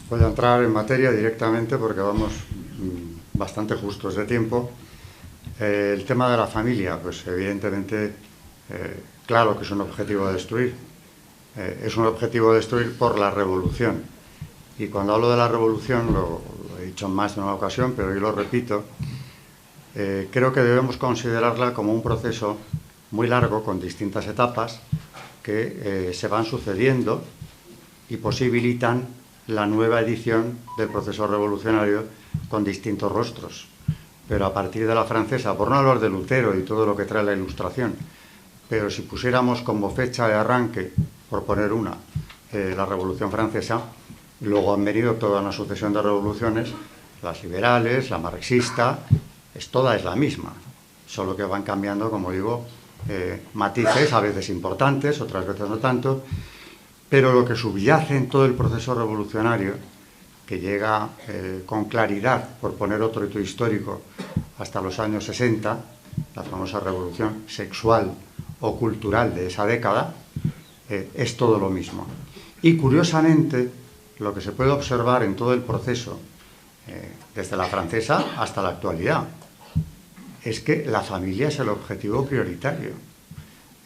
Voy a entrar en materia directamente porque vamos bastante justos de tiempo. El tema de la familia, pues evidentemente, claro que es un objetivo a destruir. Es un objetivo a destruir por la revolución. Y cuando hablo de la revolución, lo he dicho en más de una ocasión, pero yo lo repito, creo que debemos considerarla como un proceso muy largo, con distintas etapas, que se van sucediendo y posibilitan la nueva edición del proceso revolucionario con distintos rostros. Pero a partir de la francesa, por no hablar de Lutero y todo lo que trae la Ilustración, pero si pusiéramos como fecha de arranque, por poner una, la Revolución Francesa, luego han venido toda una sucesión de revoluciones, las liberales, la marxista, toda es la misma, solo que van cambiando, como digo, matices, a veces importantes, otras veces no tanto, pero lo que subyace en todo el proceso revolucionario, que llega con claridad, por poner otro hito histórico, hasta los años 60, la famosa revolución sexual o cultural de esa década, es todo lo mismo. Y curiosamente, lo que se puede observar en todo el proceso, desde la francesa hasta la actualidad, es que la familia es el objetivo prioritario.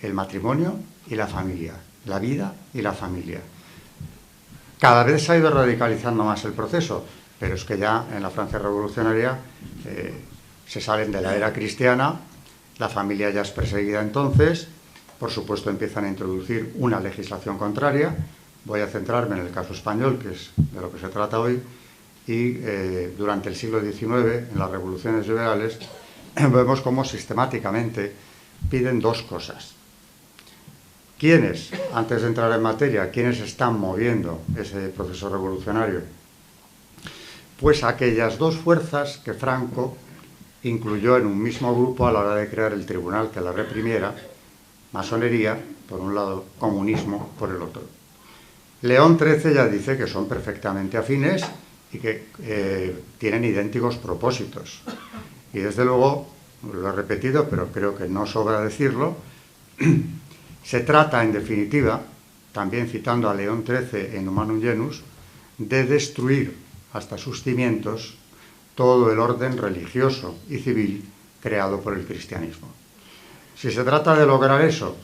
El matrimonio y la familia, la vida y la familia. Cada vez se ha ido radicalizando más el proceso, pero es que ya en la Francia revolucionaria se salen de la era cristiana, la familia ya es perseguida entonces, por supuesto empiezan a introducir una legislación contraria. Voy a centrarme en el caso español, que es de lo que se trata hoy, y durante el siglo XIX, en las revoluciones liberales, vemos cómo sistemáticamente piden dos cosas. ¿Quiénes, antes de entrar en materia, quiénes están moviendo ese proceso revolucionario? Pues aquellas dos fuerzas que Franco incluyó en un mismo grupo a la hora de crear el tribunal que la reprimiera: masonería, por un lado, comunismo, por el otro. León XIII ya dice que son perfectamente afines y que tienen idénticos propósitos. Y desde luego, lo he repetido, pero creo que no sobra decirlo, se trata, en definitiva, también citando a León XIII en Humanum Genus, de destruir hasta sus cimientos todo el orden religioso y civil creado por el cristianismo. Si se trata de lograr eso,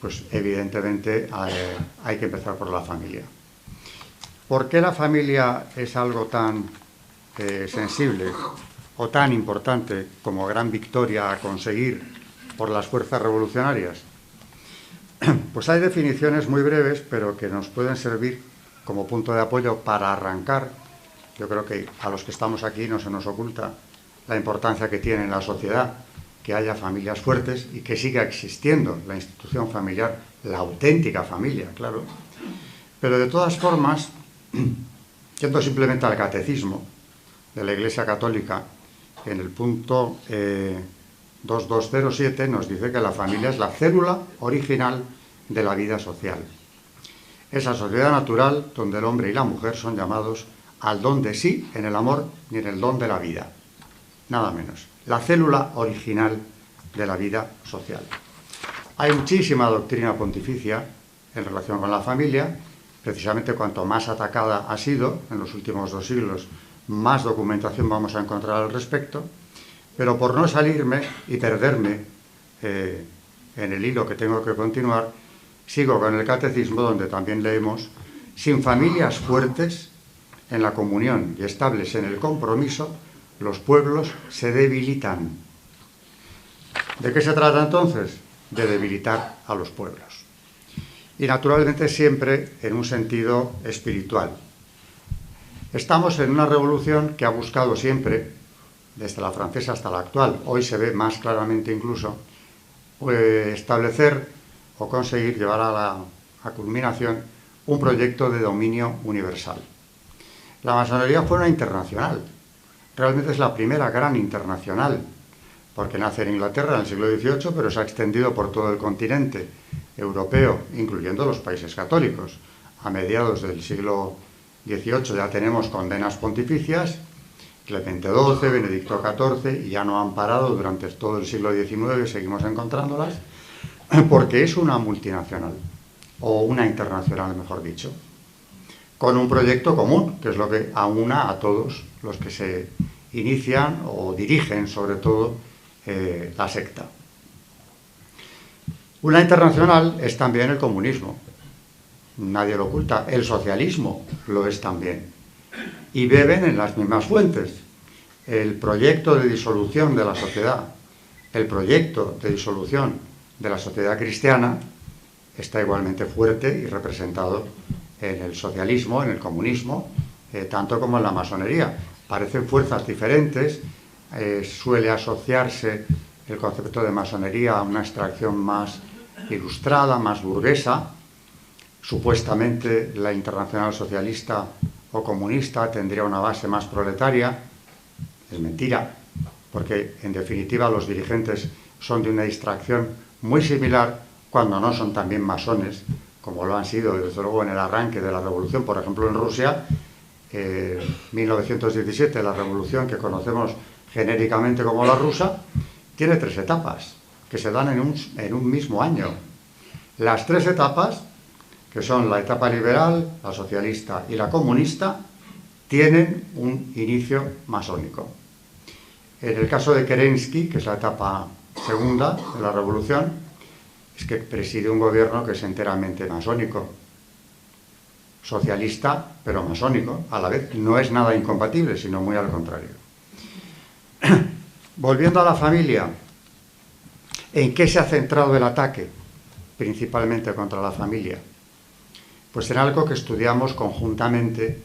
pues evidentemente hay que empezar por la familia. ¿Por qué la familia es algo tan sensible o tan importante como gran victoria a conseguir por las fuerzas revolucionarias? Pues hay definiciones muy breves, pero que nos pueden servir como punto de apoyo para arrancar. Yo creo que a los que estamos aquí no se nos oculta la importancia que tiene en la sociedad que haya familias fuertes y que siga existiendo la institución familiar, la auténtica familia, claro. Pero de todas formas, yendo simplemente al catecismo de la Iglesia Católica, en el punto 2207 nos dice que la familia es la célula original de la vida social. Esa sociedad natural donde el hombre y la mujer son llamados al don de sí en el amor y en el don de la vida. Nada menos. La célula original de la vida social. Hay muchísima doctrina pontificia en relación con la familia. Precisamente cuanto más atacada ha sido en los últimos 2 siglos, más documentación vamos a encontrar al respecto. Pero por no salirme y perderme en el hilo que tengo que continuar, sigo con el catecismo, donde también leemos: sin familias fuertes en la comunión y estables en el compromiso, los pueblos se debilitan. ¿De qué se trata entonces? De debilitar a los pueblos. Y naturalmente siempre en un sentido espiritual. Estamos en una revolución que ha buscado siempre, desde la francesa hasta la actual, hoy se ve más claramente incluso, establecer o conseguir llevar a culminación un proyecto de dominio universal. La masonería fue una internacional. Realmente es la primera gran internacional, porque nace en Inglaterra en el siglo XVIII, pero se ha extendido por todo el continente europeo, incluyendo los países católicos. A mediados del siglo XVIII ya tenemos condenas pontificias, Clemente XII, Benedicto XIV, y ya no han parado durante todo el siglo XIX, seguimos encontrándolas, porque es una multinacional, o una internacional, mejor dicho. con un proyecto común, que es lo que aúna a todos los que se inician o dirigen, sobre todo, la secta. Una internacional es también el comunismo, nadie lo oculta, el socialismo lo es también, y beben en las mismas fuentes. El proyecto de disolución de la sociedad, el proyecto de disolución de la sociedad cristiana está igualmente fuerte y representado en el socialismo, en el comunismo, tanto como en la masonería. Parecen fuerzas diferentes, suele asociarse el concepto de masonería a una extracción más ilustrada, más burguesa. Supuestamente la Internacional Socialista o Comunista tendría una base más proletaria. Es mentira, porque en definitiva los dirigentes son de una extracción muy similar, cuando no son también masones, como lo han sido desde luego en el arranque de la revolución. Por ejemplo, en Rusia, 1917, la revolución que conocemos genéricamente como la rusa, tiene 3 etapas que se dan en un mismo año. Las 3 etapas, que son la etapa liberal, la socialista y la comunista, tienen un inicio masónico. En el caso de Kerensky, que es la etapa segunda de la revolución, es que preside un gobierno que es enteramente masónico, socialista, pero masónico, a la vez. No es nada incompatible, sino muy al contrario. Volviendo a la familia, ¿en qué se ha centrado el ataque? Principalmente contra la familia. Pues en algo que estudiamos conjuntamente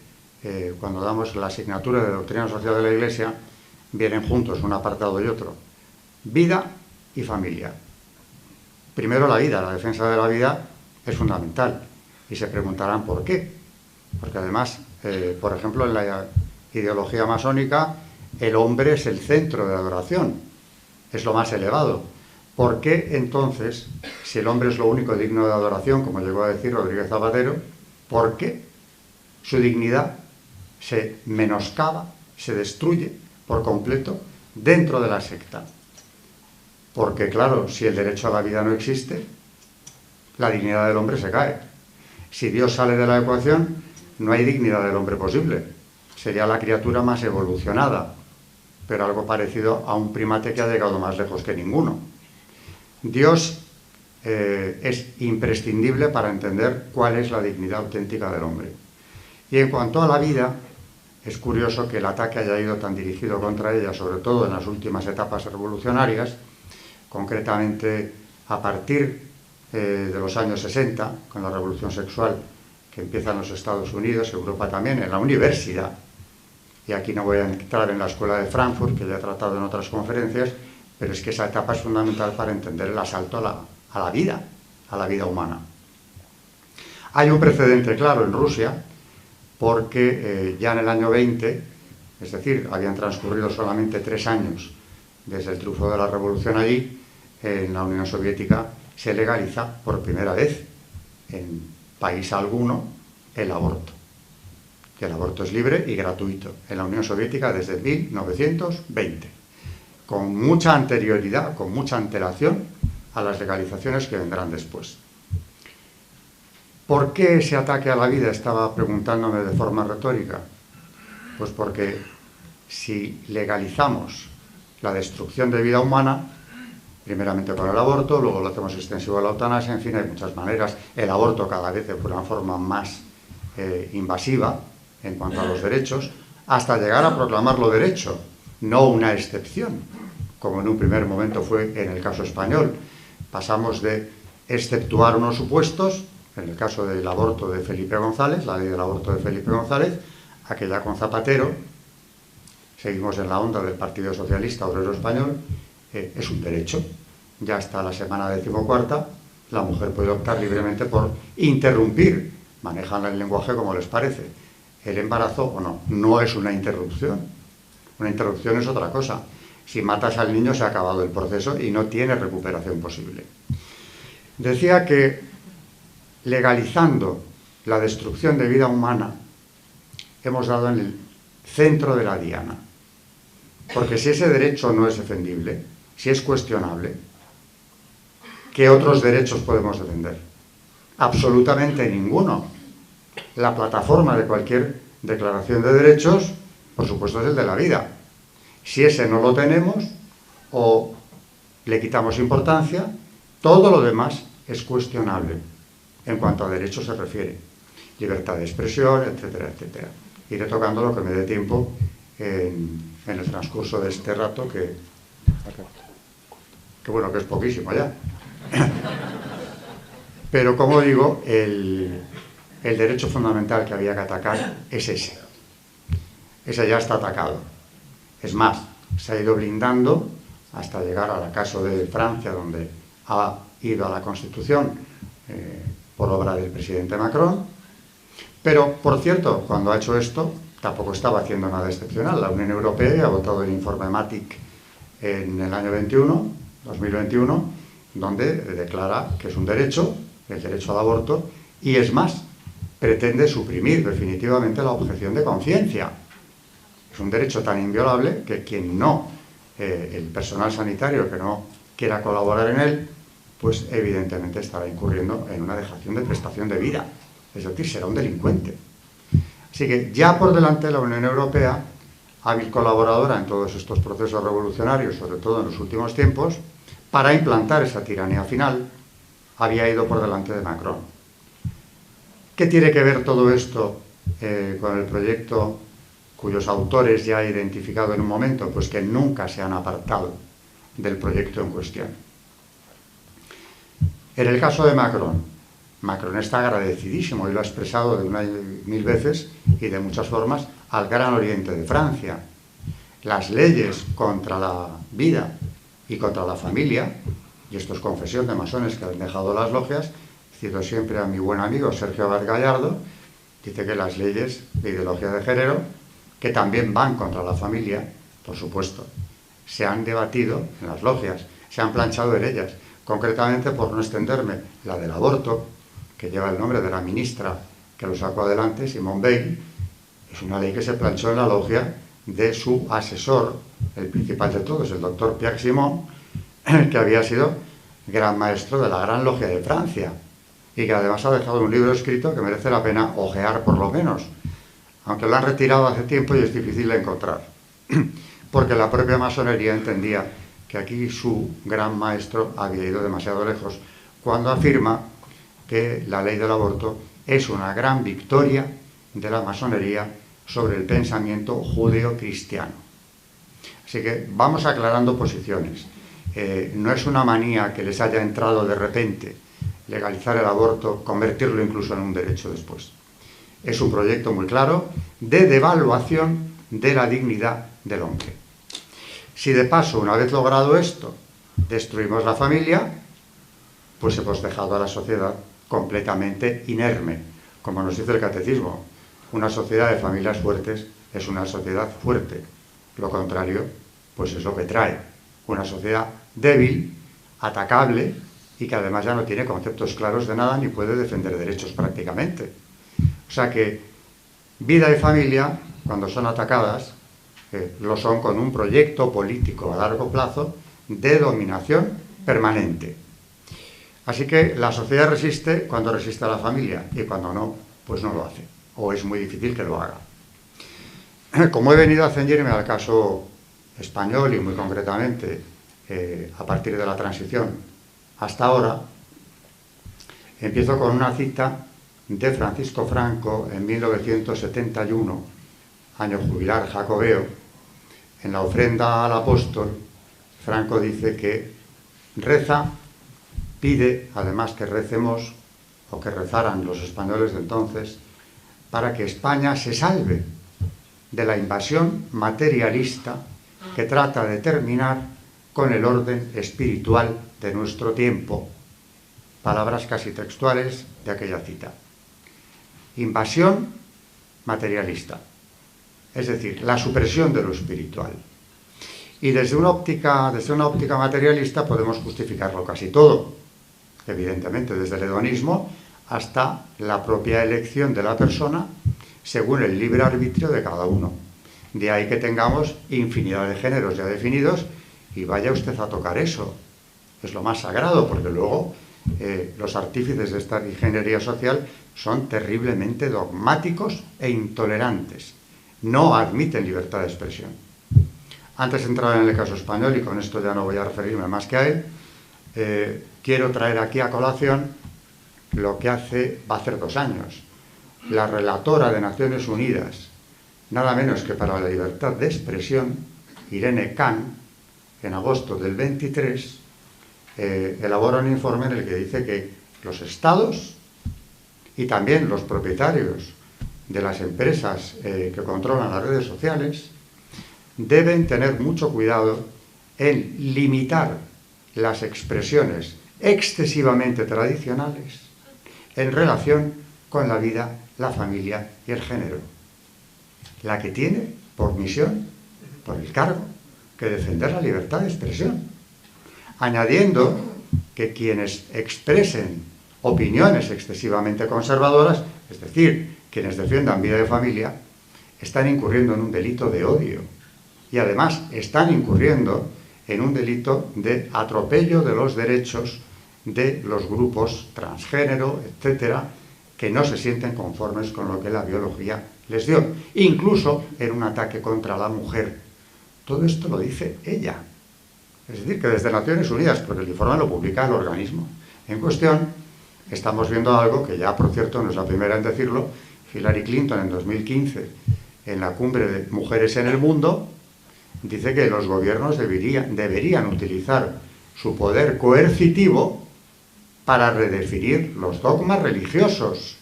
cuando damos la asignatura de Doctrina Social de la Iglesia, vienen juntos un apartado y otro. Vida y familia. Primero la vida, la defensa de la vida es fundamental. Y se preguntarán por qué. Porque además, por ejemplo, en la ideología masónica, el hombre es el centro de adoración, es lo más elevado. ¿Por qué entonces, si el hombre es lo único digno de adoración, como llegó a decir Rodríguez Zapatero, por qué su dignidad se menoscaba, se destruye por completo dentro de la secta? Porque claro, si el derecho a la vida no existe, la dignidad del hombre se cae. Si Dios sale de la ecuación, no hay dignidad del hombre posible. Sería la criatura más evolucionada, pero algo parecido a un primate que ha llegado más lejos que ninguno. Dios es imprescindible para entender cuál es la dignidad auténtica del hombre. Y en cuanto a la vida, es curioso que el ataque haya ido tan dirigido contra ella, sobre todo en las últimas etapas revolucionarias, concretamente a partir de los años 60, con la revolución sexual que empieza en los Estados Unidos, Europa también, en la universidad. Y aquí no voy a entrar en la escuela de Frankfurt, que ya he tratado en otras conferencias, pero es que esa etapa es fundamental para entender el asalto a la vida humana. Hay un precedente claro en Rusia, porque ya en el año 20, es decir, habían transcurrido solamente 3 años desde el triunfo de la revolución allí, en la Unión Soviética se legaliza por primera vez en país alguno el aborto. Que el aborto es libre y gratuito en la Unión Soviética desde 1920, con mucha anterioridad, con mucha antelación a las legalizaciones que vendrán después. ¿Por qué ese ataque a la vida? Estaba preguntándome de forma retórica. Pues porque si legalizamos la destrucción de vida humana, primeramente con el aborto, luego lo hacemos extensivo a la eutanasia, en fin, hay muchas maneras. El aborto cada vez de una forma más invasiva en cuanto a los derechos, hasta llegar a proclamarlo derecho, no una excepción, como en un primer momento fue en el caso español. Pasamos de exceptuar unos supuestos, en el caso del aborto de Felipe González, la ley del aborto de Felipe González, a que ya con Zapatero, seguimos en la onda del Partido Socialista Obrero Español, es un derecho. Ya hasta la semana 14ª, la mujer puede optar libremente por interrumpir, manejan el lenguaje como les parece, el embarazo o no. No es una interrupción. Una interrupción es otra cosa. Si matas al niño se ha acabado el proceso y no tiene recuperación posible. Decía que legalizando la destrucción de vida humana hemos dado en el centro de la diana. Porque si ese derecho no es defendible, si es cuestionable, ¿qué otros derechos podemos defender? Absolutamente ninguno. La plataforma de cualquier declaración de derechos, por supuesto, es el de la vida. Si ese no lo tenemos o le quitamos importancia, todo lo demás es cuestionable en cuanto a derechos se refiere. Libertad de expresión, etcétera, etcétera. Iré tocando lo que me dé tiempo en el transcurso de este rato, que bueno, que es poquísimo ya. Pero, como digo, el derecho fundamental que había que atacar es ese. Ese ya está atacado. Es más, se ha ido blindando hasta llegar al caso de Francia, donde ha ido a la Constitución por obra del presidente Macron. Pero, por cierto, cuando ha hecho esto, tampoco estaba haciendo nada excepcional. La Unión Europea ha votado el informe MATIC en el año 2021, donde declara que es un derecho, el derecho al aborto, y es más, pretende suprimir definitivamente la objeción de conciencia. Es un derecho tan inviolable que quien no, el personal sanitario que no quiera colaborar en él, pues evidentemente estará incurriendo en una dejación de prestación de vida. Es decir, será un delincuente. Así que ya por delante la Unión Europea, hábil colaboradora en todos estos procesos revolucionarios, sobre todo en los últimos tiempos, para implantar esa tiranía final, había ido por delante de Macron. ¿Qué tiene que ver todo esto con el proyecto cuyos autores ya he identificado en un momento? Pues que nunca se han apartado del proyecto en cuestión. En el caso de Macron, Macron está agradecidísimo, y lo ha expresado de una y mil veces y de muchas formas, al Gran Oriente de Francia. Las leyes contra la vida y contra la familia, y esto es confesión de masones que han dejado las logias, cito siempre a mi buen amigo Sergio Abad Gallardo, dice que las leyes de ideología de género, que también van contra la familia, por supuesto, se han debatido en las logias, se han planchado en ellas. Concretamente, por no extenderme, la del aborto, que lleva el nombre de la ministra que lo sacó adelante, Simone Veil, es una ley que se planchó en la logia de su asesor, el principal de todos, el doctor Pierre Simon, que había sido gran maestro de la Gran Logia de Francia, y que además ha dejado un libro escrito que merece la pena ojear por lo menos, aunque lo han retirado hace tiempo y es difícil de encontrar, porque la propia masonería entendía que aquí su gran maestro había ido demasiado lejos cuando afirma que la ley del aborto es una gran victoria de la masonería sobre el pensamiento judeo-cristiano. Así que vamos aclarando posiciones. No es una manía que les haya entrado de repente legalizar el aborto, convertirlo incluso en un derecho después. Es un proyecto muy claro de devaluación de la dignidad del hombre. Si de paso, una vez logrado esto, destruimos la familia, pues hemos dejado a la sociedad completamente inerme. Como nos dice el catecismo, una sociedad de familias fuertes es una sociedad fuerte. Lo contrario, pues es lo que trae. Una sociedad débil, atacable, y que además ya no tiene conceptos claros de nada ni puede defender derechos prácticamente. O sea que vida y familia, cuando son atacadas, lo son con un proyecto político a largo plazo de dominación permanente. Así que la sociedad resiste cuando resiste a la familia, y cuando no, pues no lo hace, o es muy difícil que lo haga. Como he venido a ceñirme al caso español y muy concretamente a partir de la transición hasta ahora, empiezo con una cita de Francisco Franco en 1971, año jubilar jacobeo. En la ofrenda al apóstol, Franco dice que reza, pide además que recemos, o que rezaran los españoles de entonces, para que España se salve de la invasión materialista que trata de terminar con el orden espiritual de nuestro tiempo. Palabras casi textuales de aquella cita. Invasión materialista, es decir, la supresión de lo espiritual. Y desde una óptica materialista podemos justificarlo casi todo, evidentemente, desde el hedonismo hasta la propia elección de la persona según el libre arbitrio de cada uno. De ahí que tengamos infinidad de géneros ya definidos, y vaya usted a tocar eso. Es lo más sagrado, porque luego los artífices de esta ingeniería social son terriblemente dogmáticos e intolerantes. No admiten libertad de expresión. Antes de entrar en el caso español, y con esto ya no voy a referirme más que a él, quiero traer aquí a colación lo que va a hacer 2 años. La relatora de Naciones Unidas, nada menos que para la libertad de expresión, Irene Khan, en agosto del 23, elabora un informe en el que dice que los estados y también los propietarios de las empresas que controlan las redes sociales deben tener mucho cuidado en limitar las expresiones excesivamente tradicionales en relación con la vida, la familia y el género. La que tiene por misión, por el cargo, que defender la libertad de expresión, añadiendo que quienes expresen opiniones excesivamente conservadoras, es decir, quienes defiendan vida de familia, están incurriendo en un delito de odio y además están incurriendo en un delito de atropello de los derechos de los grupos transgénero, etcétera, que no se sienten conformes con lo que la biología les dio, incluso en un ataque contra la mujer. Todo esto lo dice ella. Es decir, que desde Naciones Unidas, porque el informe lo publica el organismo en cuestión, estamos viendo algo que ya, por cierto, no es la primera en decirlo. Hillary Clinton en 2015, en la cumbre de Mujeres en el Mundo, dice que los gobiernos deberían utilizar su poder coercitivo para redefinir los dogmas religiosos.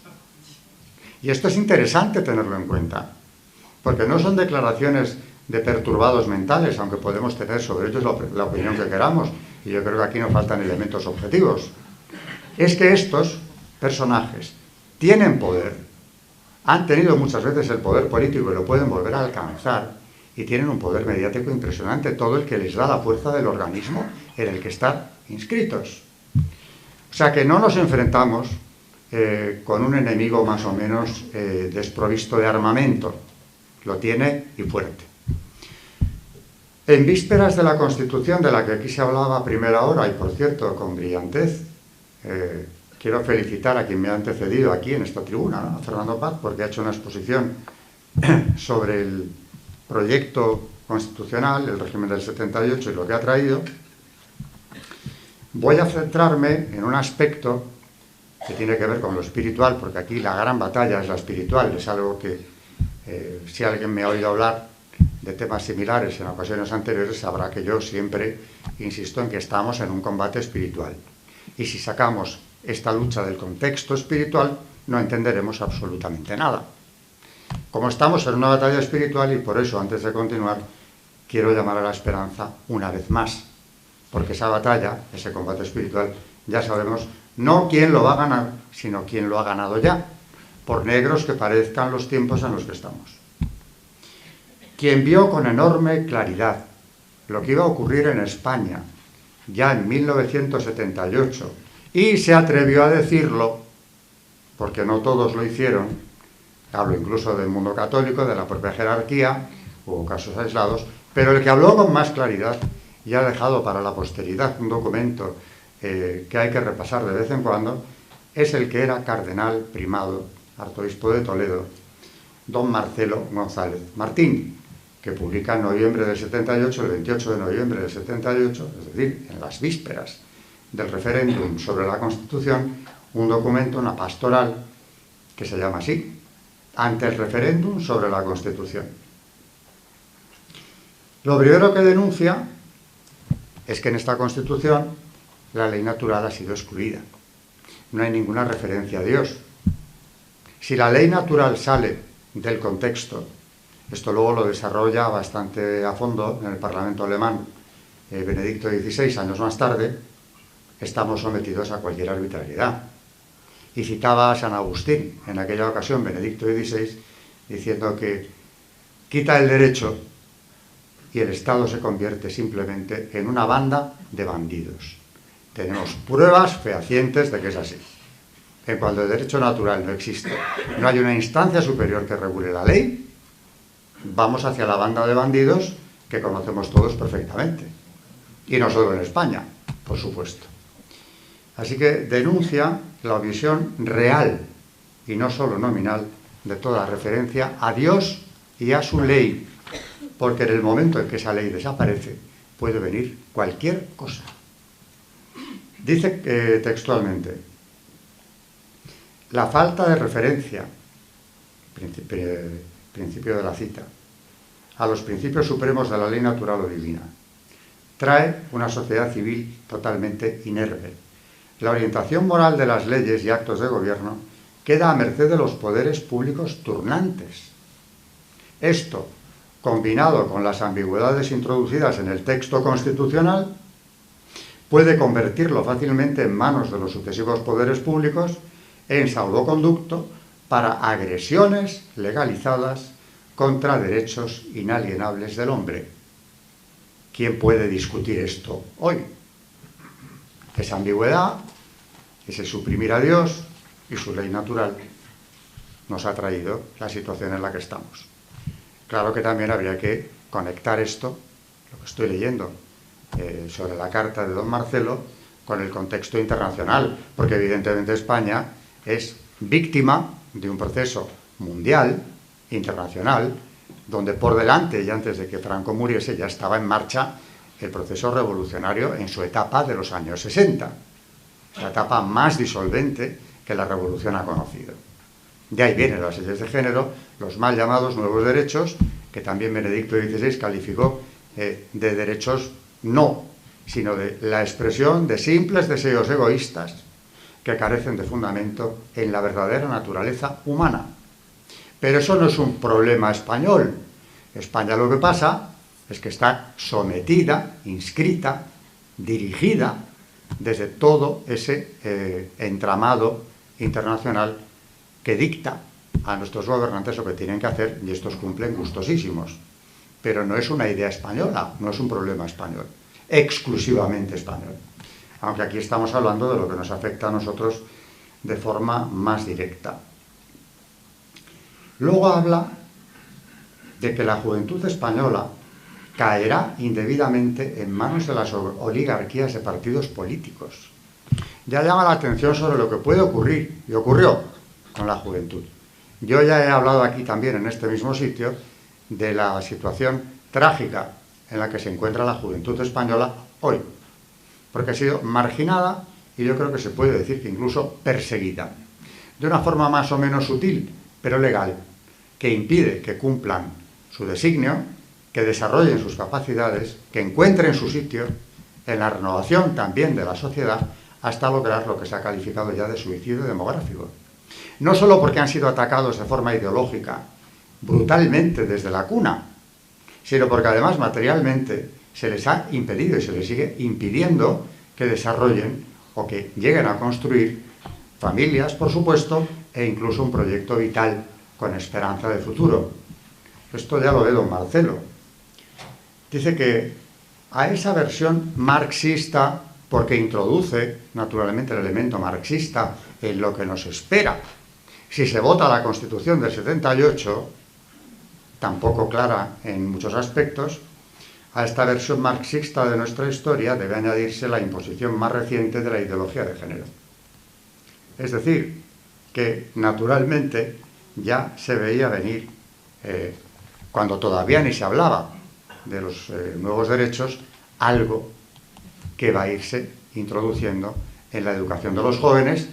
Y esto es interesante tenerlo en cuenta, porque no son declaraciones de perturbados mentales, aunque podemos tener sobre ellos la opinión que queramos, y yo creo que aquí no faltan elementos objetivos. Es que estos personajes tienen poder, han tenido muchas veces el poder político y lo pueden volver a alcanzar, y tienen un poder mediático impresionante, todo el que les da la fuerza del organismo en el que están inscritos. O sea que no nos enfrentamos con un enemigo más o menos desprovisto de armamento, lo tiene y fuerte. En vísperas de la Constitución, de la que aquí se hablaba a primera hora, y por cierto, con brillantez, quiero felicitar a quien me ha antecedido aquí en esta tribuna, ¿no? A Fernando Paz, porque ha hecho una exposición sobre el proyecto constitucional, el régimen del 78 y lo que ha traído. Voy a centrarme en un aspecto que tiene que ver con lo espiritual, porque aquí la gran batalla es la espiritual, es algo que si alguien me ha oído hablar de temas similares en ocasiones anteriores, sabrá que yo siempre insisto en que estamos en un combate espiritual. Y si sacamos esta lucha del contexto espiritual, no entenderemos absolutamente nada. Como estamos en una batalla espiritual, y por eso, antes de continuar, quiero llamar a la esperanza una vez más, porque esa batalla, ese combate espiritual, ya sabemos no quién lo va a ganar, sino quién lo ha ganado ya, por negros que parezcan los tiempos en los que estamos. Quien vio con enorme claridad lo que iba a ocurrir en España ya en 1978 y se atrevió a decirlo, porque no todos lo hicieron, hablo incluso del mundo católico, de la propia jerarquía, hubo casos aislados, pero el que habló con más claridad y ha dejado para la posteridad un documento que hay que repasar de vez en cuando, es el que era cardenal primado, arzobispo de Toledo, don Marcelo González Martín, que publica en noviembre del 78, el 28 de noviembre del 78, es decir, en las vísperas del referéndum sobre la Constitución, un documento, una pastoral, que se llama así, ante el referéndum sobre la Constitución. Lo primero que denuncia es que en esta Constitución la ley natural ha sido excluida. No hay ninguna referencia a Dios. Si la ley natural sale del contexto, esto luego lo desarrolla bastante a fondo en el Parlamento alemán Benedicto XVI, años más tarde, estamos sometidos a cualquier arbitrariedad. Y citaba a San Agustín, en aquella ocasión, Benedicto XVI, diciendo que quita el derecho y el Estado se convierte simplemente en una banda de bandidos. Tenemos pruebas fehacientes de que es así. En cuanto el derecho natural no existe, no hay una instancia superior que regule la ley, vamos hacia la banda de bandidos que conocemos todos perfectamente. Y no solo en España, por supuesto. Así que denuncia la omisión real y no solo nominal de toda referencia a Dios y a su ley, porque en el momento en que esa ley desaparece puede venir cualquier cosa. Dice textualmente: la falta de referencia, principio de la cita, a los principios supremos de la ley natural o divina, trae una sociedad civil totalmente inerme. La orientación moral de las leyes y actos de gobierno queda a merced de los poderes públicos turnantes. Esto, combinado con las ambigüedades introducidas en el texto constitucional, puede convertirlo fácilmente en manos de los sucesivos poderes públicos en salvoconducto para agresiones legalizadas contra derechos inalienables del hombre. ¿Quién puede discutir esto hoy? Esa ambigüedad, ese suprimir a Dios y su ley natural nos ha traído la situación en la que estamos. Claro que también habría que conectar esto, lo que estoy leyendo, sobre la carta de don Marcelo, con el contexto internacional, porque evidentemente España es víctima de un proceso mundial, internacional, donde por delante y antes de que Franco muriese ya estaba en marcha el proceso revolucionario en su etapa de los años 60, la etapa más disolvente que la revolución ha conocido. De ahí vienen las leyes de género, los mal llamados nuevos derechos, que también Benedicto XVI calificó de derechos no, sino de la expresión de simples deseos egoístas que carecen de fundamento en la verdadera naturaleza humana. Pero eso no es un problema español. España lo que pasa es que está sometida, inscrita, dirigida desde todo ese entramado internacional que dicta a nuestros gobernantes lo que tienen que hacer, y estos cumplen gustosísimos. Pero no es una idea española, no es un problema español, exclusivamente español. Aunque aquí estamos hablando de lo que nos afecta a nosotros de forma más directa. Luego habla de que la juventud española caerá indebidamente en manos de las oligarquías de partidos políticos. Ya llama la atención sobre lo que puede ocurrir, y ocurrió con la juventud. Yo ya he hablado aquí también, en este mismo sitio, de la situación trágica en la que se encuentra la juventud española hoy, porque ha sido marginada y yo creo que se puede decir que incluso perseguida, de una forma más o menos sutil, pero legal, que impide que cumplan su designio, que desarrollen sus capacidades, que encuentren su sitio en la renovación también de la sociedad, hasta lograr lo que se ha calificado ya de suicidio demográfico. No solo porque han sido atacados de forma ideológica, brutalmente desde la cuna, sino porque además materialmente se les ha impedido y se les sigue impidiendo que desarrollen o que lleguen a construir familias, por supuesto, e incluso un proyecto vital con esperanza de futuro. Esto ya lo ve don Marcelo. Dice que a esa versión marxista, porque introduce naturalmente el elemento marxista en lo que nos espera si se vota la Constitución del 78, tampoco clara en muchos aspectos, a esta versión marxista de nuestra historia debe añadirse la imposición más reciente de la ideología de género. Es decir, que naturalmente ya se veía venir, cuando todavía ni se hablaba de los nuevos derechos, algo que va a irse introduciendo en la educación de los jóvenes,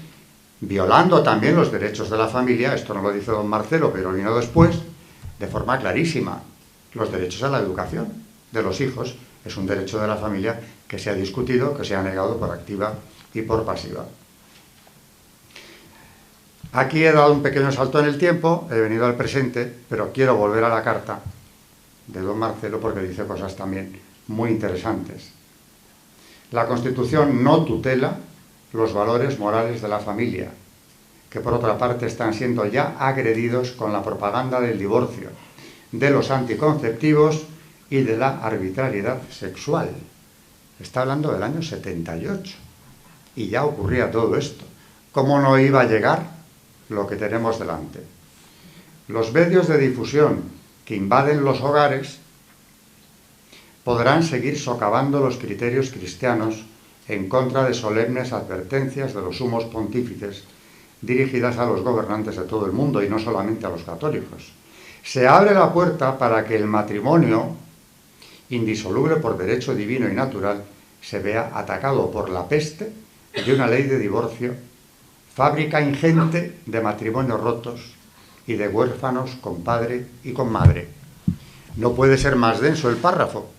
violando también los derechos de la familia. Esto no lo dice don Marcelo, pero vino después, de forma clarísima. Los derechos a la educación de los hijos es un derecho de la familia que se ha discutido, que se ha negado por activa y por pasiva. Aquí he dado un pequeño salto en el tiempo, he venido al presente, pero quiero volver a la carta de don Marcelo porque dice cosas también muy interesantes. La Constitución no tutela los valores morales de la familia, que por otra parte están siendo ya agredidos con la propaganda del divorcio, de los anticonceptivos y de la arbitrariedad sexual. Está hablando del año 78 y ya ocurría todo esto. ¿Cómo no iba a llegar lo que tenemos delante? Los medios de difusión que invaden los hogares podrán seguir socavando los criterios cristianos en contra de solemnes advertencias de los sumos pontífices dirigidas a los gobernantes de todo el mundo y no solamente a los católicos. Se abre la puerta para que el matrimonio, indisoluble por derecho divino y natural, se vea atacado por la peste de una ley de divorcio, fábrica ingente de matrimonios rotos y de huérfanos con padre y con madre. No puede ser más denso el párrafo,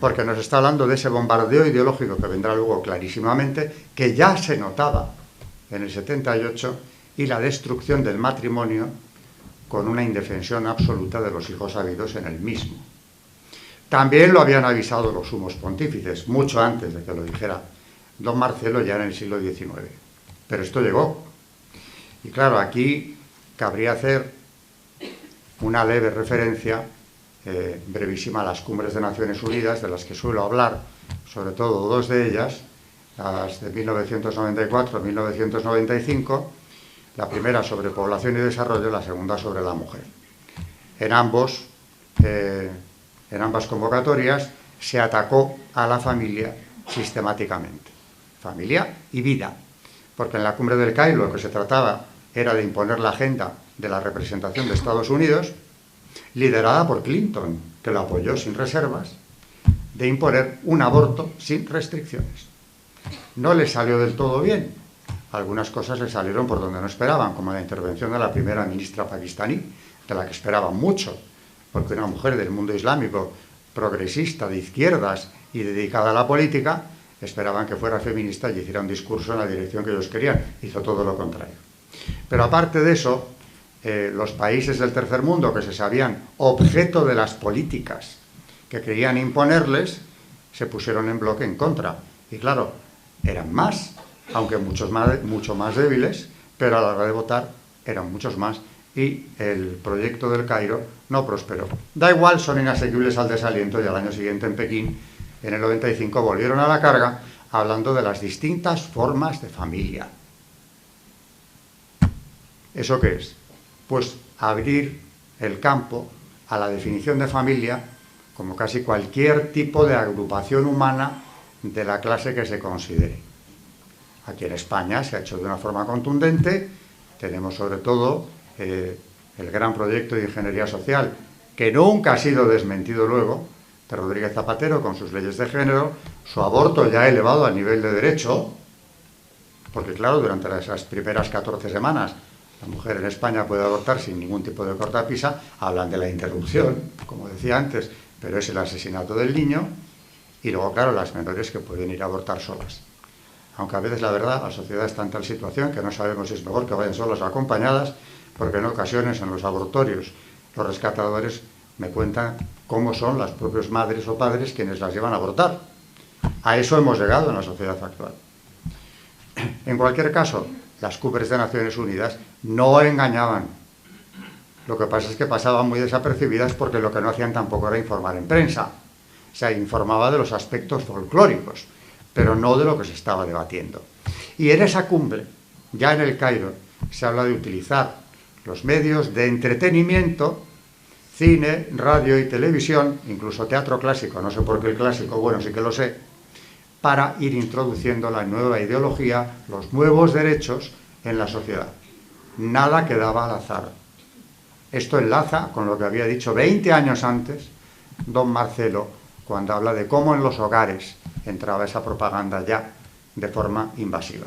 porque nos está hablando de ese bombardeo ideológico que vendrá luego clarísimamente, que ya se notaba en el 78, y la destrucción del matrimonio con una indefensión absoluta de los hijos habidos en el mismo. También lo habían avisado los sumos pontífices, mucho antes de que lo dijera don Marcelo, ya en el siglo XIX. Pero esto llegó. Y claro, aquí cabría hacer una leve referencia brevísima a las cumbres de Naciones Unidas, de las que suelo hablar, sobre todo dos de ellas, las de 1994 y 1995, la primera sobre población y desarrollo, la segunda sobre la mujer. En ambas convocatorias se atacó a la familia sistemáticamente. Familia y vida. Porque en la cumbre del Cairo lo que se trataba era de imponer la agenda de la representación de Estados Unidos, liderada por Clinton, que lo apoyó sin reservas, de imponer un aborto sin restricciones. No le salió del todo bien. Algunas cosas le salieron por donde no esperaban, como la intervención de la primera ministra pakistaní, de la que esperaban mucho, porque una mujer del mundo islámico, progresista, de izquierdas y dedicada a la política, esperaban que fuera feminista y hiciera un discurso en la dirección que ellos querían. Hizo todo lo contrario. Pero aparte de eso, los países del tercer mundo que se sabían objeto de las políticas que querían imponerles, se pusieron en bloque en contra. Y claro, eran más, aunque mucho más débiles, pero a la hora de votar eran muchos más, y el proyecto del Cairo no prosperó. Da igual, son inasequibles al desaliento, y al año siguiente en Pekín, en el 95, volvieron a la carga hablando de las distintas formas de familia. ¿Eso qué es? Pues abrir el campo a la definición de familia como casi cualquier tipo de agrupación humana de la clase que se considere. Aquí en España se ha hecho de una forma contundente. Tenemos sobre todo el gran proyecto de ingeniería social, que nunca ha sido desmentido luego, de Rodríguez Zapatero, con sus leyes de género, su aborto ya elevado al nivel de derecho, porque claro, durante esas primeras 14 semanas la mujer en España puede abortar sin ningún tipo de cortapisa. Hablan de la interrupción, como decía antes, pero es el asesinato del niño. Y luego, claro, las menores que pueden ir a abortar solas. Aunque a veces, la verdad, la sociedad está en tal situación que no sabemos si es mejor que vayan solas o acompañadas, porque en ocasiones en los abortorios los rescatadores me cuentan cómo son las propias madres o padres quienes las llevan a abortar. A eso hemos llegado en la sociedad actual. En cualquier caso, las cumbres de Naciones Unidas no engañaban. Lo que pasa es que pasaban muy desapercibidas porque lo que no hacían tampoco era informar en prensa. Se informaba de los aspectos folclóricos, pero no de lo que se estaba debatiendo. Y en esa cumbre, ya en el Cairo, se habla de utilizar los medios de entretenimiento, cine, radio y televisión, incluso teatro clásico, no sé por qué el clásico, bueno, sí que lo sé, para ir introduciendo la nueva ideología, los nuevos derechos en la sociedad. Nada quedaba al azar. Esto enlaza con lo que había dicho 20 años antes don Marcelo, cuando habla de cómo en los hogares entraba esa propaganda ya de forma invasiva.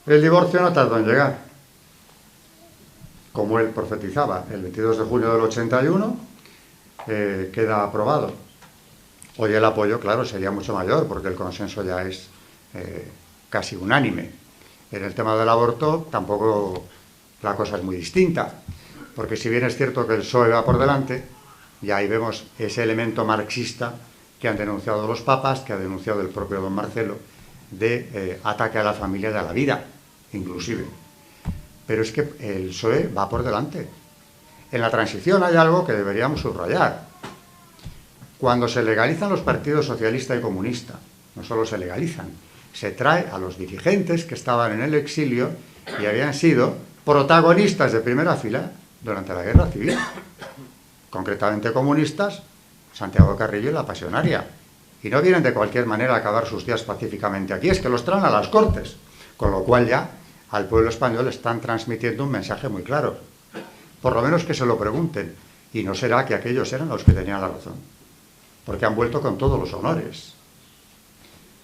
El divorcio no tardó en llegar. Como él profetizaba, el 22 de junio del 81 queda aprobado. Hoy el apoyo, claro, sería mucho mayor, porque el consenso ya es casi unánime. En el tema del aborto tampoco la cosa es muy distinta, porque si bien es cierto que el PSOE va por delante, y ahí vemos ese elemento marxista que han denunciado los papas, que ha denunciado el propio don Marcelo, de ataque a la familia y a la vida, inclusive. Pero es que el PSOE va por delante. En la transición hay algo que deberíamos subrayar. Cuando se legalizan los partidos socialista y comunista, no solo se legalizan, se trae a los dirigentes que estaban en el exilio y habían sido protagonistas de primera fila durante la Guerra Civil, concretamente comunistas, Santiago Carrillo y la Pasionaria. Y no vienen de cualquier manera a acabar sus días pacíficamente aquí, es que los traen a las Cortes. Con lo cual ya al pueblo español están transmitiendo un mensaje muy claro. Por lo menos que se lo pregunten. Y no será que aquellos eran los que tenían la razón. Porque han vuelto con todos los honores.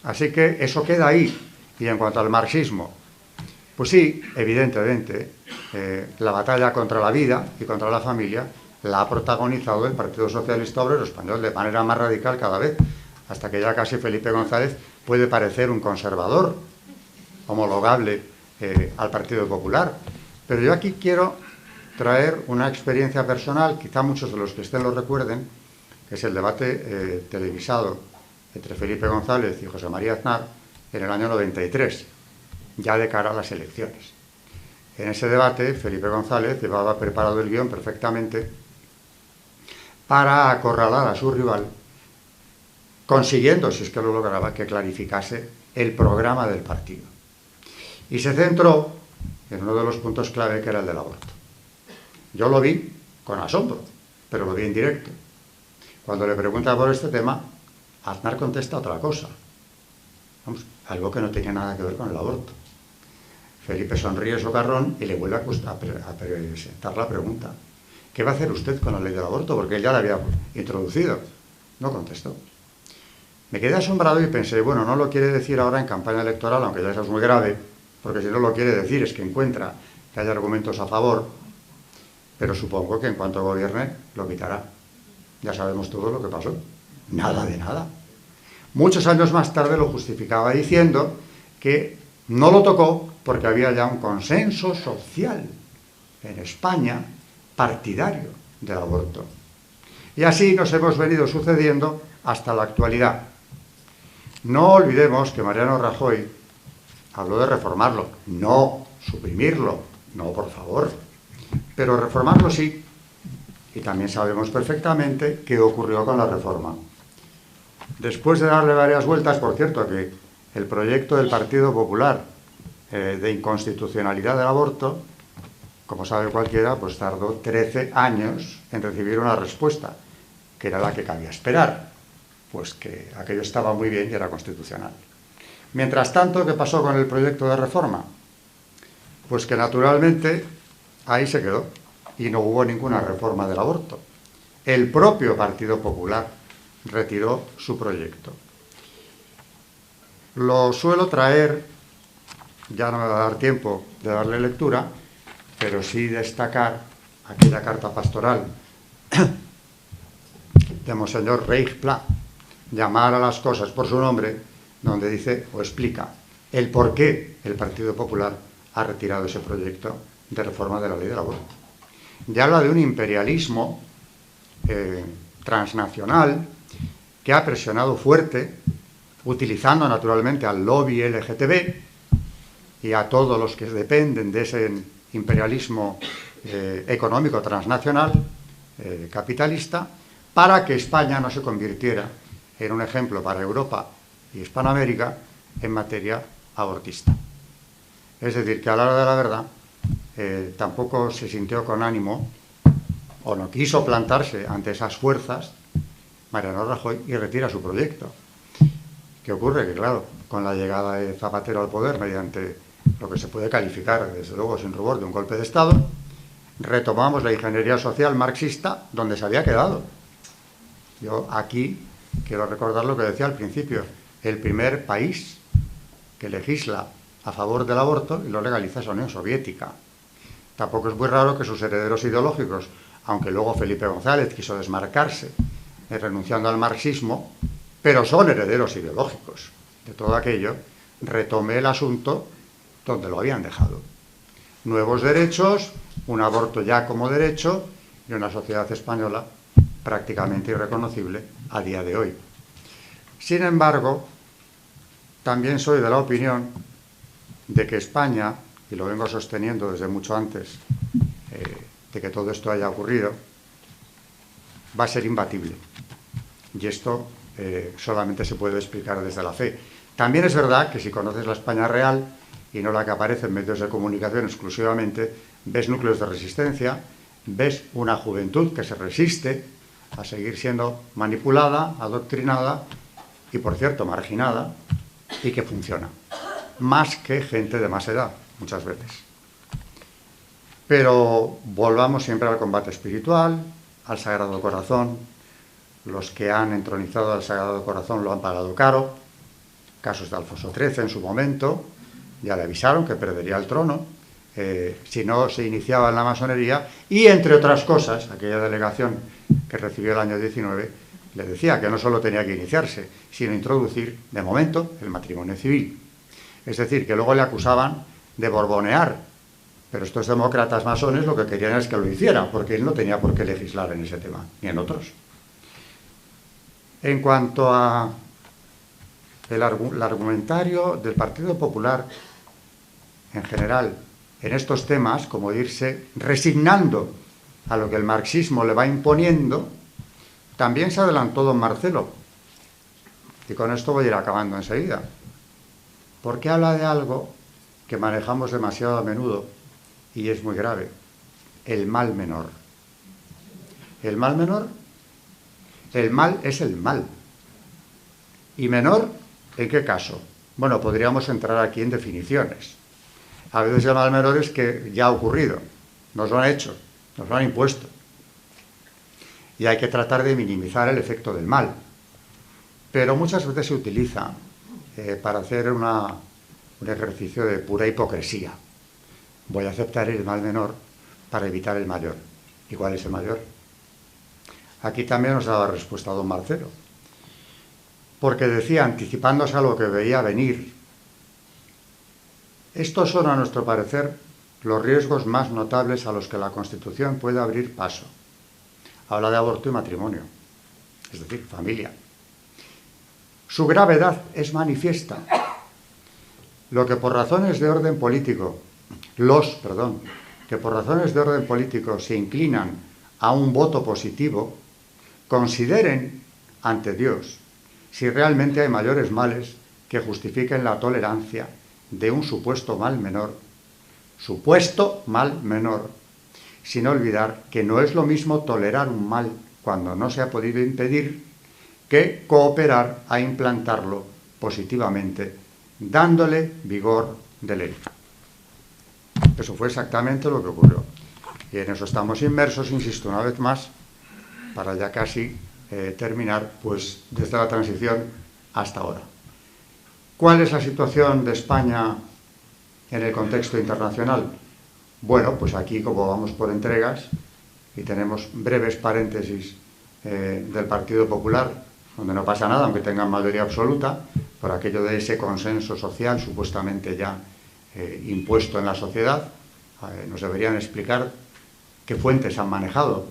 Así que eso queda ahí. Y en cuanto al marxismo, pues sí, evidentemente, la batalla contra la vida y contra la familia la ha protagonizado el Partido Socialista Obrero Español de manera más radical cada vez, hasta que ya casi Felipe González puede parecer un conservador, homologable al Partido Popular. Pero yo aquí quiero traer una experiencia personal, quizá muchos de los que estén lo recuerden, que es el debate televisado entre Felipe González y José María Aznar en el año 93, ya de cara a las elecciones. En ese debate, Felipe González llevaba preparado el guión perfectamente para acorralar a su rival, consiguiendo, si es que lo lograba, que clarificase el programa del partido. Y se centró en uno de los puntos clave, que era el del aborto. Yo lo vi con asombro, pero lo vi en directo. Cuando le pregunta por este tema, Aznar contesta otra cosa. Vamos, algo que no tenía nada que ver con el aborto. Felipe sonríe socarrón y le vuelve a presentar la pregunta. ¿Qué va a hacer usted con la ley del aborto? Porque él ya la había introducido. No contestó. Me quedé asombrado y pensé, bueno, no lo quiere decir ahora en campaña electoral, aunque ya eso es muy grave, porque si no lo quiere decir es que encuentra que hay argumentos a favor, pero supongo que en cuanto gobierne lo quitará. Ya sabemos todo lo que pasó. Nada de nada. Muchos años más tarde lo justificaba diciendo que no lo tocó porque había ya un consenso social en España partidario del aborto. Y así nos hemos venido sucediendo hasta la actualidad. No olvidemos que Mariano Rajoy habló de reformarlo, no suprimirlo, no, por favor, pero reformarlo sí. Y también sabemos perfectamente qué ocurrió con la reforma. Después de darle varias vueltas, por cierto, que el proyecto del Partido Popular de inconstitucionalidad del aborto, como sabe cualquiera, pues tardó 13 años en recibir una respuesta, que era la que cabía esperar, pues que aquello estaba muy bien y era constitucional. Mientras tanto, ¿qué pasó con el proyecto de reforma? Pues que naturalmente ahí se quedó y no hubo ninguna reforma del aborto. El propio Partido Popular retiró su proyecto. Lo suelo traer, ya no me va a dar tiempo de darle lectura, pero sí destacar aquella carta pastoral de Monseñor Reich Pla, llamar a las cosas por su nombre, donde dice o explica el por qué el Partido Popular ha retirado ese proyecto de reforma de la ley del aborto. Y habla de un imperialismo transnacional que ha presionado fuerte, utilizando naturalmente al lobby LGTB y a todos los que dependen de ese imperialismo económico transnacional, capitalista, para que España no se convirtiera en un ejemplo para Europa y Hispanoamérica en materia abortista. Es decir, que a la hora de la verdad tampoco se sintió con ánimo o no quiso plantarse ante esas fuerzas Mariano Rajoy y retira su proyecto. ¿Qué ocurre? Que claro, con la llegada de Zapatero al poder mediante lo que se puede calificar, desde luego sin rubor, de un golpe de Estado, retomamos la ingeniería social marxista donde se había quedado. Yo aquí quiero recordar lo que decía al principio, el primer país que legisla a favor del aborto y lo legaliza es la Unión Soviética. Tampoco es muy raro que sus herederos ideológicos, aunque luego Felipe González quiso desmarcarse, renunciando al marxismo, pero son herederos ideológicos de todo aquello, retome el asunto donde lo habían dejado. Nuevos derechos, un aborto ya como derecho y una sociedad española prácticamente irreconocible a día de hoy. Sin embargo, también soy de la opinión de que España, y lo vengo sosteniendo desde mucho antes de que todo esto haya ocurrido, va a ser imbatible. Y esto solamente se puede explicar desde la fe. También es verdad que si conoces la España real y no la que aparece en medios de comunicación exclusivamente, ves núcleos de resistencia, ves una juventud que se resiste a seguir siendo manipulada, adoctrinada y, por cierto, marginada, y que funciona. Más que gente de más edad, muchas veces. Pero volvamos siempre al combate espiritual, al Sagrado Corazón. Los que han entronizado al Sagrado Corazón lo han pagado caro. Casos de Alfonso XIII en su momento, ya le avisaron que perdería el trono si no se iniciaba en la masonería, y entre otras cosas, aquella delegación que recibió el año 19 le decía que no solo tenía que iniciarse, sino introducir, de momento, el matrimonio civil. Es decir, que luego le acusaban de borbonear, pero estos demócratas masones lo que querían es que lo hiciera, porque él no tenía por qué legislar en ese tema, ni en otros. En cuanto a el argumentario del Partido Popular en general en estos temas, como de irse resignando a lo que el marxismo le va imponiendo, también se adelantó don Marcelo, y con esto voy a ir acabando enseguida, porque habla de algo que manejamos demasiado a menudo y es muy grave: el mal menor. ¿El mal menor? El mal es el mal. ¿Y menor en qué caso? Bueno, podríamos entrar aquí en definiciones. A veces el mal menor es que ya ha ocurrido, nos lo han hecho, nos lo han impuesto. Y hay que tratar de minimizar el efecto del mal. Pero muchas veces se utiliza para hacer un ejercicio de pura hipocresía. Voy a aceptar el mal menor para evitar el mayor. ¿Y cuál es el mayor? Aquí también nos daba respuesta don Marcelo. Porque decía, anticipándose a lo que veía venir, estos son, a nuestro parecer, los riesgos más notables a los que la Constitución puede abrir paso. Habla de aborto y matrimonio, es decir, familia. Su gravedad es manifiesta. Lo que por razones de orden político, que por razones de orden político se inclinan a un voto positivo, consideren ante Dios si realmente hay mayores males que justifiquen la tolerancia de un supuesto mal menor, sin olvidar que no es lo mismo tolerar un mal cuando no se ha podido impedir que cooperar a implantarlo positivamente, dándole vigor de ley. Eso fue exactamente lo que ocurrió. Y en eso estamos inmersos, insisto una vez más, para ya casi terminar, pues desde la transición hasta ahora. ¿Cuál es la situación de España en el contexto internacional? Bueno, pues aquí, como vamos por entregas, y tenemos breves paréntesis del Partido Popular, donde no pasa nada, aunque tengan mayoría absoluta, por aquello de ese consenso social supuestamente ya impuesto en la sociedad. Nos deberían explicar qué fuentes han manejado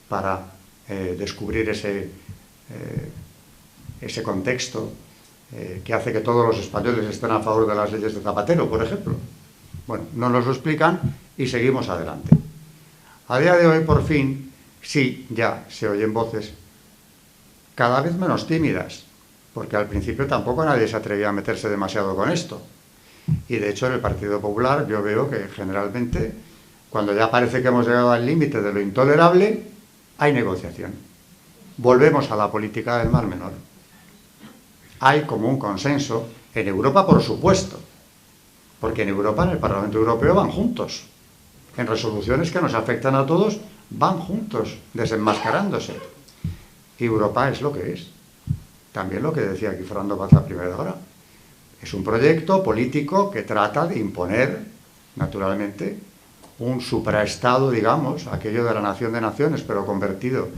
para descubrir ese contexto que hace que todos los españoles estén a favor de las leyes de Zapatero, por ejemplo. Bueno, no nos lo explican y seguimos adelante. A día de hoy, por fin, sí, ya se oyen voces cada vez menos tímidas, porque al principio tampoco nadie se atrevía a meterse demasiado con esto. Y de hecho en el Partido Popular yo veo que generalmente, cuando ya parece que hemos llegado al límite de lo intolerable, hay negociación. Volvemos a la política del mal menor. Hay como un consenso, en Europa por supuesto, porque en Europa, en el Parlamento Europeo, van juntos. En resoluciones que nos afectan a todos, van juntos, desenmascarándose. Y Europa es lo que es. También lo que decía aquí Fernando Paz a primera hora. Es un proyecto político que trata de imponer, naturalmente, un supraestado, digamos, aquello de la nación de naciones, pero convertido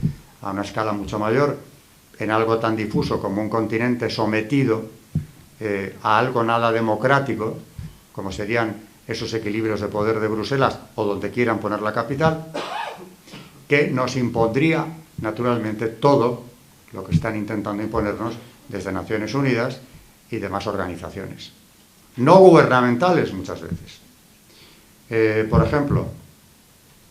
a una escala mucho mayor, en algo tan difuso como un continente sometido a algo nada democrático, como serían esos equilibrios de poder de Bruselas o donde quieran poner la capital, que nos impondría, naturalmente, todo lo que están intentando imponernos desde Naciones Unidas y demás organizaciones. No gubernamentales muchas veces. Por ejemplo,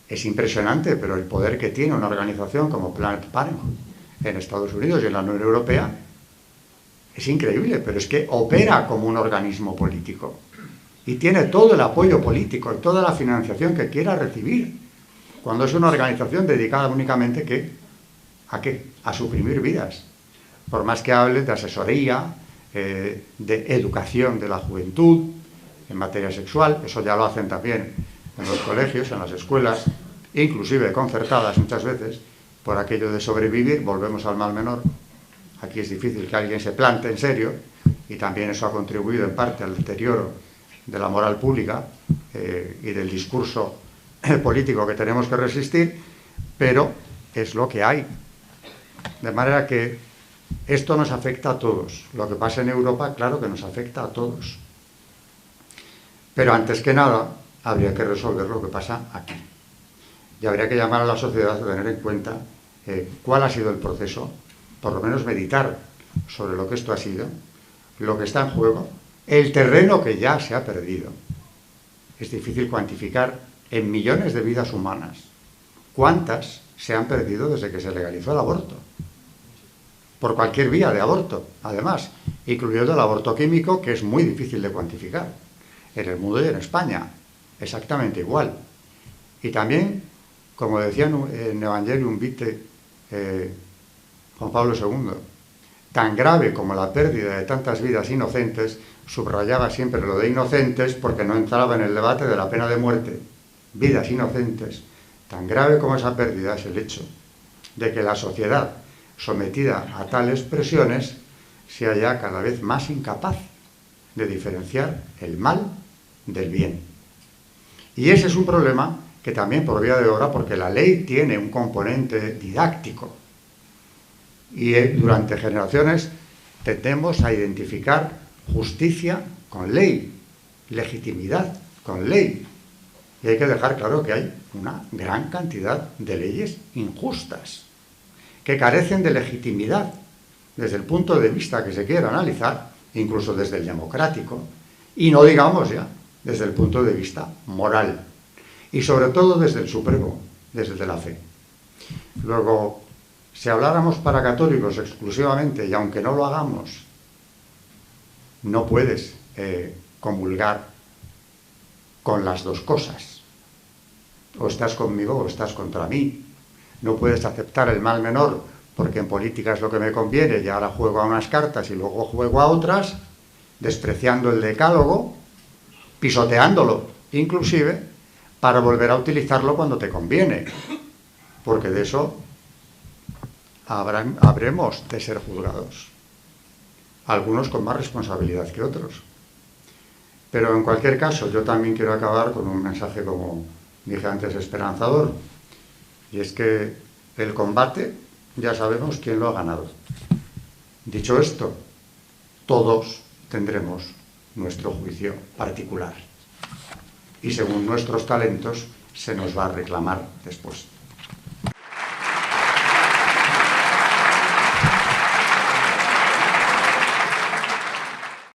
es impresionante, pero el poder que tiene una organización como Planned Parenthood en Estados Unidos y en la Unión Europea es increíble, pero es que opera como un organismo político y tiene todo el apoyo político y toda la financiación que quiera recibir, cuando es una organización dedicada únicamente ¿A qué? A suprimir vidas. Por más que hable de asesoría, de educación de la juventud, en materia sexual, eso ya lo hacen también en los colegios, en las escuelas, inclusive concertadas muchas veces, por aquello de sobrevivir, volvemos al mal menor. Aquí es difícil que alguien se plante en serio, y también eso ha contribuido en parte al deterioro de la moral pública y del discurso político que tenemos que resistir, pero es lo que hay. De manera que esto nos afecta a todos. Lo que pasa en Europa, claro que nos afecta a todos. Pero antes que nada, habría que resolver lo que pasa aquí. Y habría que llamar a la sociedad a tener en cuenta cuál ha sido el proceso, por lo menos meditar sobre lo que esto ha sido, lo que está en juego, el terreno que ya se ha perdido. Es difícil cuantificar en millones de vidas humanas cuántas se han perdido desde que se legalizó el aborto. Por cualquier vía de aborto, además, incluyendo el aborto químico, que es muy difícil de cuantificar. En el mundo y en España, exactamente igual. Y también, como decía en Evangelium Vitae Juan Pablo II, tan grave como la pérdida de tantas vidas inocentes, subrayaba siempre lo de inocentes porque no entraba en el debate de la pena de muerte. Vidas inocentes. Tan grave como esa pérdida es el hecho de que la sociedad, sometida a tales presiones, sea ya cada vez más incapaz de diferenciar el mal del bien. Y ese es un problema que también por vía de obra, porque la ley tiene un componente didáctico, y durante generaciones tendemos a identificar justicia con ley, legitimidad con ley. Y hay que dejar claro que hay una gran cantidad de leyes injustas, que carecen de legitimidad desde el punto de vista que se quiera analizar, incluso desde el democrático, y no digamos ya desde el punto de vista moral, y sobre todo desde el supremo, desde el de la fe. Luego, si habláramos para católicos exclusivamente, y aunque no lo hagamos, no puedes comulgar con las dos cosas. O estás conmigo o estás contra mí. No puedes aceptar el mal menor porque en política es lo que me conviene y ahora juego a unas cartas y luego juego a otras, despreciando el decálogo, pisoteándolo inclusive, para volver a utilizarlo cuando te conviene. Porque de eso habremos de ser juzgados. Algunos con más responsabilidad que otros. Pero en cualquier caso, yo también quiero acabar con un mensaje, como dije antes, esperanzador. Y es que el combate ya sabemos quién lo ha ganado. Dicho esto, todos tendremos nuestro juicio particular. Y según nuestros talentos se nos va a reclamar después.